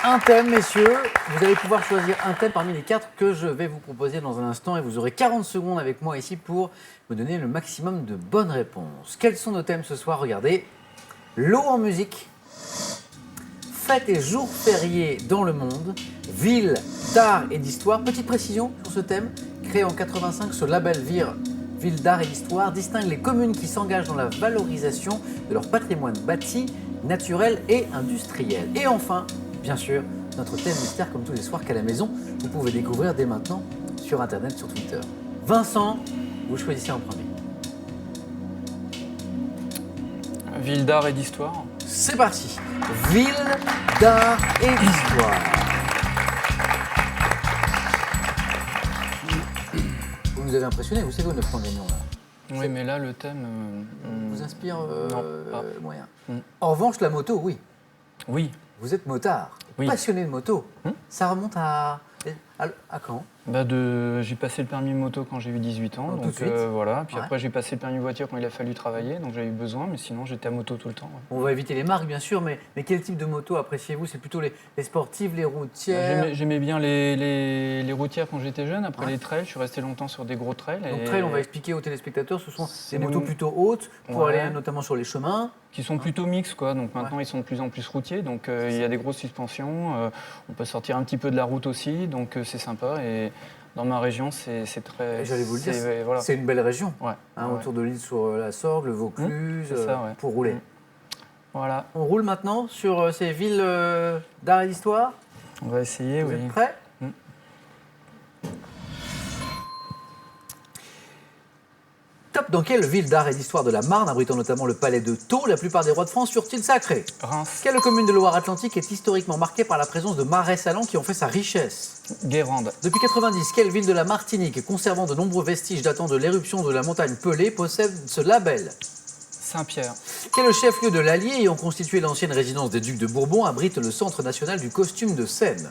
un thème, messieurs. Vous allez pouvoir choisir un thème parmi les 4 que je vais vous proposer dans un instant et vous aurez 40 secondes avec moi ici pour me donner le maximum de bonnes réponses. Quels sont nos thèmes ce soir? Regardez. L'eau en musique, fêtes et jours fériés dans le monde, ville d'art et d'histoire. Petite précision sur ce thème, créé en 85, ce label Ville d'art et d'histoire distingue les communes qui s'engagent dans la valorisation de leur patrimoine bâti, naturel et industriel. Et enfin, bien sûr, notre thème mystère comme tous les soirs qu'à la maison, vous pouvez découvrir dès maintenant sur Internet, sur Twitter. Vincent, vous choisissez en premier. Ville d'art et d'histoire. C'est parti. Ville d'art et d'histoire. Vous nous avez impressionné, vous savez, aux 9 points gagnants là. Oui, mais là, le thème... Vous inspire non, pas. moyen. Mm. En revanche, la moto, oui. Oui. Vous êtes motard, Oui. passionné de moto. Ça remonte à quand? J'ai passé le permis moto quand j'ai eu 18 ans, Tout de donc suite. voilà. Puis Ouais. après, j'ai passé le permis voiture quand il a fallu travailler, donc j'avais eu besoin, mais sinon, j'étais à moto tout le temps. Ouais. On va éviter les marques, bien sûr, mais quel type de moto appréciez-vous? C'est plutôt les sportives, les routières? J'aimais bien les routières quand j'étais jeune. Après Ouais. les trails, je suis resté longtemps sur des gros trails. Donc, et- trail, on va expliquer aux téléspectateurs, ce sont des C'est motos des- plutôt hautes pour Ouais. aller notamment sur les chemins. qui sont plutôt mixtes, quoi. Donc maintenant, ils sont de plus en plus routiers. Donc il y a des grosses suspensions. On peut sortir un petit peu de la route aussi. Donc c'est sympa. Et dans ma région, c'est très... Et j'allais vous le dire, voilà. c'est une belle région. Ouais. Hein, Ouais. autour de l'île sur la Sorgue, le Vaucluse, c'est ça, ouais. pour rouler. Voilà. On roule maintenant sur ces villes d'art et d'histoire. On va essayer, Vous oui. êtes prêts? Mm. Top. Dans quelle ville d'art et d'histoire de la Marne, abritant notamment le palais de Thau, la plupart des rois de France furent-ils sacrés? Reims, Quelle commune de Loire-Atlantique est historiquement marquée par la présence de marais salants qui ont fait sa richesse? Guérande, Depuis 90, quelle ville de la Martinique, conservant de nombreux vestiges datant de l'éruption de la montagne Pelée, possède ce label? Saint-Pierre, Quel chef-lieu de l'Allier ayant constitué l'ancienne résidence des ducs de Bourbon abrite le Centre national du costume de scène?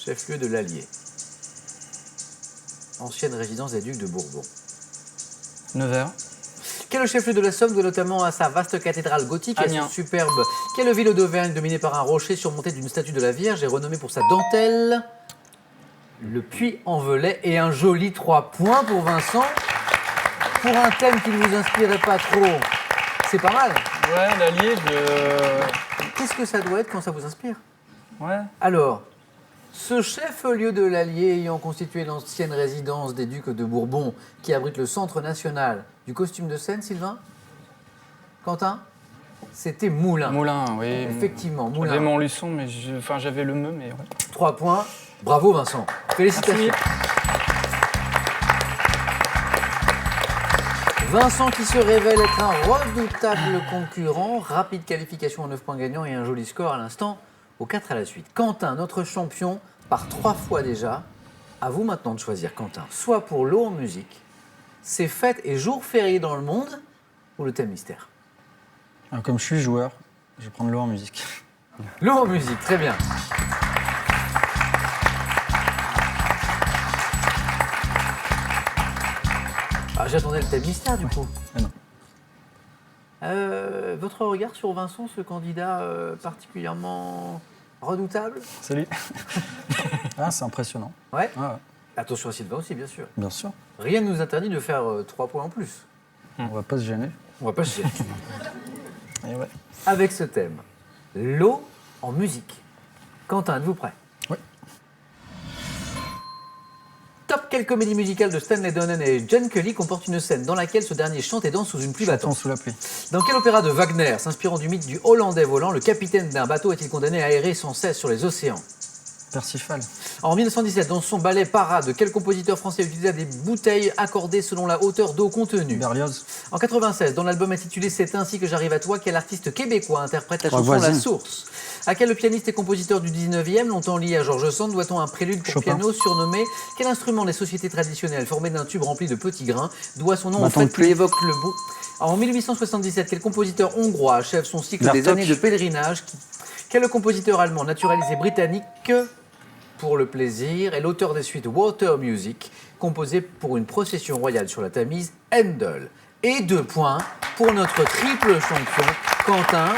Chef-lieu de l'Allier. Ancienne résidence des ducs de Bourbon. Nevers, Quel chef-lieu de la Somme doit notamment à sa vaste cathédrale gothique et à Amiens. son superbe? Quelle ville d'Auvergne dominée par un rocher surmonté d'une statue de la Vierge et renommée pour sa dentelle? Le Puy-en-Velay. Et un joli 3 points pour Vincent. Pour un thème qui ne vous inspirait pas trop, c'est pas mal. ouais, l'Allier, Qu'est-ce que ça doit être quand ça vous inspire? ouais, Alors, ce chef-lieu de l'Allier ayant constitué l'ancienne résidence des ducs de Bourbon, qui abrite le Centre national du costume de scène, Sylvain? Quentin? C'était Moulins. Moulin, oui. Effectivement, J'avais Moulins. Montluçon, mais j'avais le me, mais ouais. 3 points. Bravo Vincent. Félicitations. Merci. Vincent qui se révèle être un redoutable concurrent. Rapide qualification en 9 points gagnants et un joli score à l'instant aux 4 à la suite. Quentin, notre champion, par 3 fois déjà. À vous maintenant de choisir, Quentin. Soit pour l'eau en musique, ses fêtes et jours fériés dans le monde, ou le thème mystère. Alors, comme je suis joueur, je vais prendre l'eau en musique. L'eau en musique, très bien. Ah, j'attendais le thème mystère du coup. Ah non. Votre regard sur Vincent, ce candidat particulièrement redoutable? Salut. Ah, c'est impressionnant. Ouais. Ah, ouais. Attention à Sylvain aussi, bien sûr. Bien sûr. Rien ne nous interdit de faire 3 points en plus. On va pas se gêner. On va pas se gêner. Et ouais. Avec ce thème, l'eau en musique. Quentin, êtes-vous prêt? Oui. Top, quelle comédie musicale de Stanley Donen et Gene Kelly comporte une scène dans laquelle ce dernier chante et danse sous une pluie Chantons battante? sous la pluie. Dans quel opéra de Wagner, s'inspirant du mythe du Hollandais volant, le capitaine d'un bateau est-il condamné à errer sans cesse sur les océans? Percival. En 1917, dans son ballet Parade, quel compositeur français utilisa des bouteilles accordées selon la hauteur d'eau contenue? Berlioz. En 96, dans l'album intitulé C'est ainsi que j'arrive à toi, quel artiste québécois interprète la chanson Voisine. La Source? À quel pianiste et compositeur du 19e, longtemps lié à Georges Sand, doit-on un prélude pour Chopin. piano surnommé? Quel instrument des sociétés traditionnelles formé d'un tube rempli de petits grains doit son nom au Bâton fait de qu'il pluie. évoque le bout? En 1877, quel compositeur hongrois achève son cycle des Bartók. années de pèlerinage? Quel compositeur allemand naturalisé britannique pour le plaisir est l'auteur des suites Water Music, composées pour une procession royale sur la Tamise, Handel? Et 2 points pour notre triple champion, Quentin.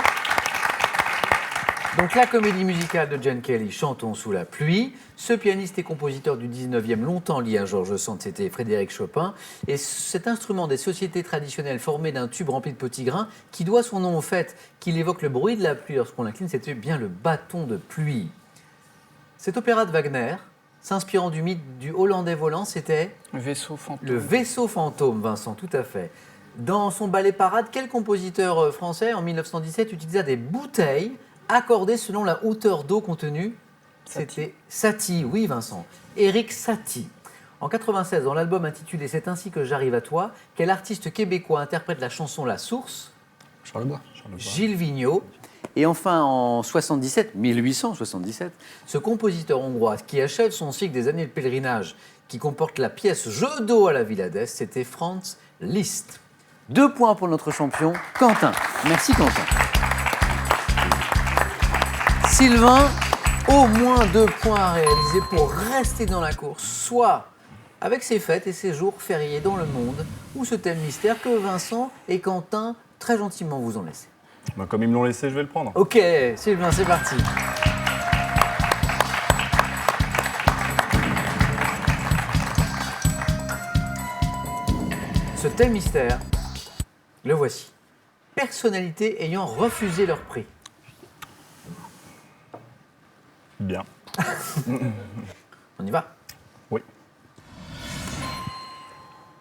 Donc la comédie musicale de Gene Kelly, Chantons sous la pluie. Ce pianiste et compositeur du 19e, longtemps lié à Georges Sand, c'était Frédéric Chopin. Et cet instrument des sociétés traditionnelles formé d'un tube rempli de petits grains, qui doit son nom au fait qu'il évoque le bruit de la pluie lorsqu'on l'incline, c'était bien le bâton de pluie. Cet opéra de Wagner, s'inspirant du mythe du Hollandais volant, c'était Le vaisseau fantôme. le vaisseau fantôme, Vincent, tout à fait. Dans son ballet parade, quel compositeur français, en 1917, utilisa des bouteilles accordées selon la hauteur d'eau contenue? C'était Satie, oui Vincent, Éric Satie. En 96, dans l'album intitulé C'est ainsi que j'arrive à toi, quel artiste québécois interprète la chanson La Source? Charles Bois. Gilles Vigneault. Et enfin, en 1877, ce compositeur hongrois qui achève son cycle des années de pèlerinage, qui comporte la pièce Jeu d'eau à la Villa d'Est, c'était Franz Liszt. 2 points pour notre champion, Quentin. Merci Quentin. Sylvain, au moins 2 points à réaliser pour rester dans la course, soit avec ses fêtes et ses jours fériés dans le monde, ou ce thème mystère que Vincent et Quentin très gentiment vous ont laissé. Bah, comme ils me l'ont laissé, je vais le prendre. Ok, Sylvain, c'est parti. Ce thème mystère, le voici. Personnalités ayant refusé leur prix. Bien. On y va? Oui.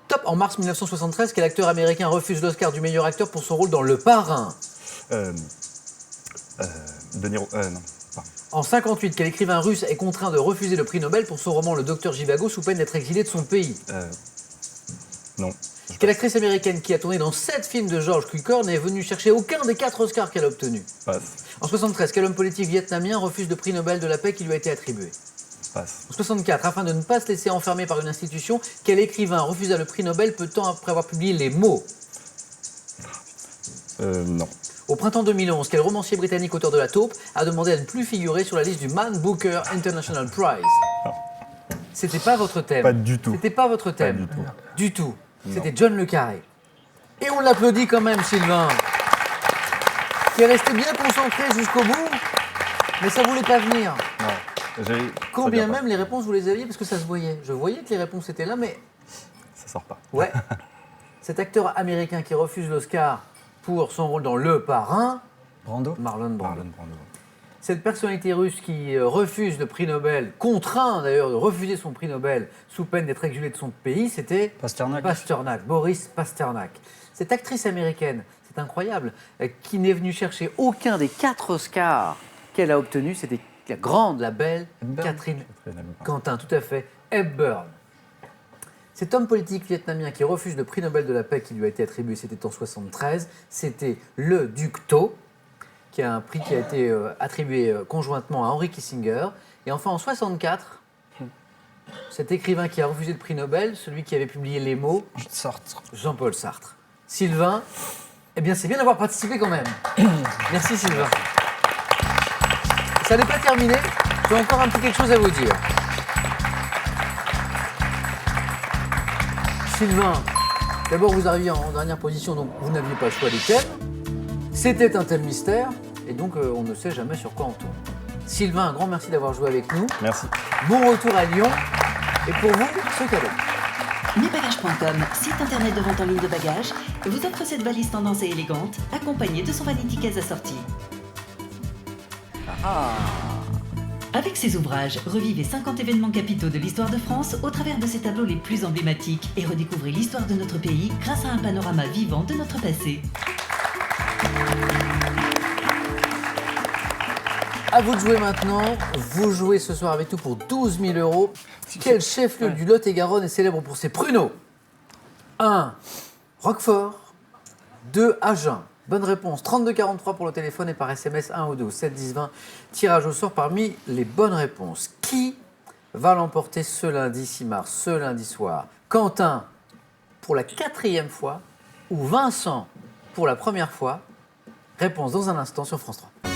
Top. En mars 1973, quel acteur américain refuse l'Oscar du meilleur acteur pour son rôle dans Le Parrain? De Niro. Non. Pas. En 58, quel écrivain russe est contraint de refuser le prix Nobel pour son roman Le Docteur Zhivago sous peine d'être exilé de son pays? Non. Quelle actrice américaine qui a tourné dans 7 films de George Cukor n'est venue chercher aucun des 4 Oscars qu'elle a obtenus? Passe. En 73, quel homme politique vietnamien refuse le prix Nobel de la paix qui lui a été attribué? Passe. En 64, afin de ne pas se laisser enfermer par une institution, quel écrivain refusa le prix Nobel peu de temps après avoir publié Les Mots? Non. Au printemps 2011, quel romancier britannique auteur de La Taupe a demandé à ne plus figurer sur la liste du Man Booker International Prize? C'était pas votre thème. Pas du tout. C'était pas votre thème. du tout. Du tout. Non. C'était John Le Carré. Et on l'applaudit quand même, Sylvain, qui est resté bien concentré jusqu'au bout, mais ça voulait pas venir. Non. Quand bien même les réponses, vous les aviez, parce que ça se voyait. Je voyais que les réponses étaient là, mais... Ça sort pas. Ouais. Cet acteur américain qui refuse l'Oscar pour son rôle dans Le Parrain, Brando. Marlon Brando. Marlon Brando. Cette personnalité russe qui refuse le prix Nobel, contraint d'ailleurs de refuser son prix Nobel sous peine d'être exilé de son pays, c'était Pasternak. Boris Pasternak. Cette actrice américaine, c'est incroyable, qui n'est venue chercher aucun des 4 Oscars qu'elle a obtenus, c'était la grande, la belle Catherine Quentin, tout à fait, Hepburn. Cet homme politique vietnamien qui refuse le prix Nobel de la paix qui lui a été attribué, c'était en 73, c'était le duc Tho, qui a un prix qui a été attribué conjointement à Henry Kissinger. Et enfin, en 64, cet écrivain qui a refusé le prix Nobel, celui qui avait publié Les Mots, Sartre. Jean-Paul Sartre. Sylvain, eh bien, c'est bien d'avoir participé quand même. Merci Sylvain. Ça n'est pas terminé, j'ai encore un petit quelque chose à vous dire. Sylvain, d'abord vous arriviez en dernière position, donc vous n'aviez pas le choix des thèmes. C'était un thème mystère, et donc on ne sait jamais sur quoi on tombe. Sylvain, un grand merci d'avoir joué avec nous. Merci. Bon retour à Lyon. Et pour vous, ce cadeau. Mesbagages.com, site internet de vente en ligne de bagages, vous offre cette valise tendance et élégante, accompagnée de son vanity case assorti. Avec ses ouvrages, revivez 50 événements capitaux de l'histoire de France au travers de ses tableaux les plus emblématiques et redécouvrez l'histoire de notre pays grâce à un panorama vivant de notre passé. À vous de jouer maintenant. Vous jouez ce soir avec nous pour 12 000 euros. Quel chef-lieu du Lot-et-Garonne est célèbre pour ses pruneaux? 1. Roquefort. 2. Agen. Bonne réponse. 3243 pour le téléphone et par SMS 1 ou 2. 7 10 20. Tirage au sort parmi les bonnes réponses. Qui va l'emporter ce lundi 6 mars, ce lundi soir? Quentin pour la 4e fois ou Vincent pour la première fois? Réponse dans un instant sur France 3.